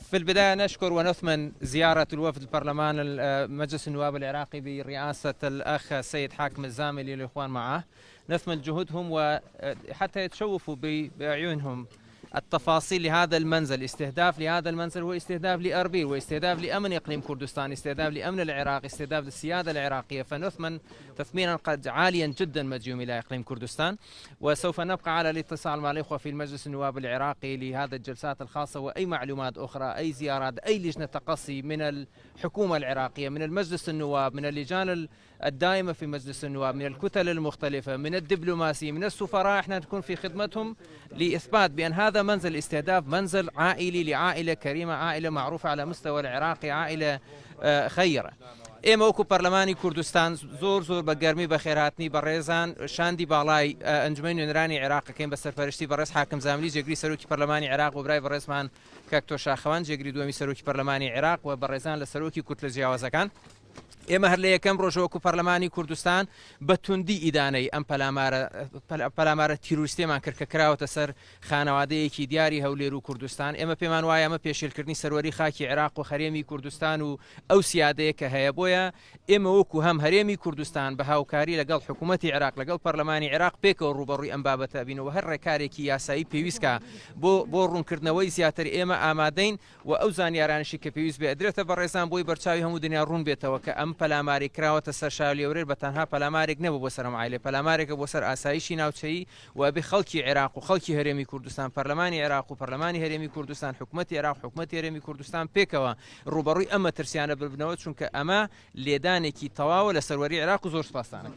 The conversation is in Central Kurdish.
في البداية نشكر ونثمن زيارة الوفد البرلمان مجلس النواب العراقي برئاسة الأخ السيد حاكم الزاملي والإخوان معه. نثمن جهودهم وحتى يتشوفوا بأعينهم التفاصيل لهذا المنزل. استهداف لهذا المنزل هو استهداف لأربيل، واستهداف لأمن إقليم كردستان، استهداف لأمن العراق، استهداف للسيادة العراقية. فنثمن تثمينا قد عاليا جدا مديوم إلى إقليم كردستان، وسوف نبقى على الاتصال مع الإخوة في المجلس النواب العراقي لهذا الجلسات الخاصة وأي معلومات أخرى، أي زيارات، أي لجنة تقصي من الحكومة العراقية، من المجلس النواب، من اللجان الدائمة في مجلس النواب، من الكتل المختلفة، من الدبلوماسي، من السفراء. احنا نكون في خدمتهم لإثبات بأن هذا منزل استهداف منزل عائلي لعائلة كريمة، عائلة معروفة على مستوى العراقي، عائلة خيرة. ئێمە وەکو پەرلەمانی کوردستان زۆر بە گەرمی بەخێرهاتنی بەڕێزان شاندی باڵای ئەنجومەی نوێنەرانی عێراقەکەین بە سەرپەرشتی بەڕێز حاکم زاملی، جێگری سەرۆکی پەرلەمانی عێراق و برای بەڕێزمان کاکتۆ شاخەوان، جێگری دووەمی سەرۆکی پەرلەمانی عێراق و بەڕێزان لە سەرۆکی کورد لە جیاوازەکان. ئێمە هەر لە یەکەم ڕۆژ وەکو پەرلەمانی کوردستان بە توندی ئیدانەی ئەم پەلامارە تیرۆریستیمان کرد کە کراوەتە سەر خانەوادەیەکی دیاری هەولێر و کوردستان. ئێمە پێمان وایە ئەمە پێشێلکردنی سەروەری خاکی عێراق و هەرێمی کوردستان و ئەو سیادەیە کە هەیە. بۆیە ئێمە وەکو هەم هەرێمی کوردستان بە هاوکاری لەگەڵ حکوومەتی عێراق، لەگەڵ پەرلەمانی عێراق پێکەوە ڕوبەڕووی ئەم بابەتە بینەوە. هەر ڕێکارێکی یاسایی پێویستکە بۆ ڕوونکردنەوەی زیاتر ئێمە ئامادەین و ئەو زانیارانشی کە پێویست بێ ئەدرێتە بەڕێزان بۆی بەرچاوی هەموو دنیا ڕوون بێتەوە کە ئەم پەلاماری کراوەتە سەر شاولێورێر بە تەنها پەلامارێک نەبوو بۆ سەر عایلە، پەلامارێکە بۆ سەر ئاسایشی ناوچەیی و بێ خەڵکی عێراق و خەڵکی هەرێمی کوردستان، پەرلەمانی عێراق و پەرلەمانی هەرێمی کوردستان، حکوومەتی عێراق، حکوومەتی هەرێمی کوردستان پێکەوە ڕوبەڕووی ئەمە ترسیانە ببنەوە، چونکە ئەمە لێدانێکی تەواوە لە سەروەری عێراق و زۆر سوپاسدانم.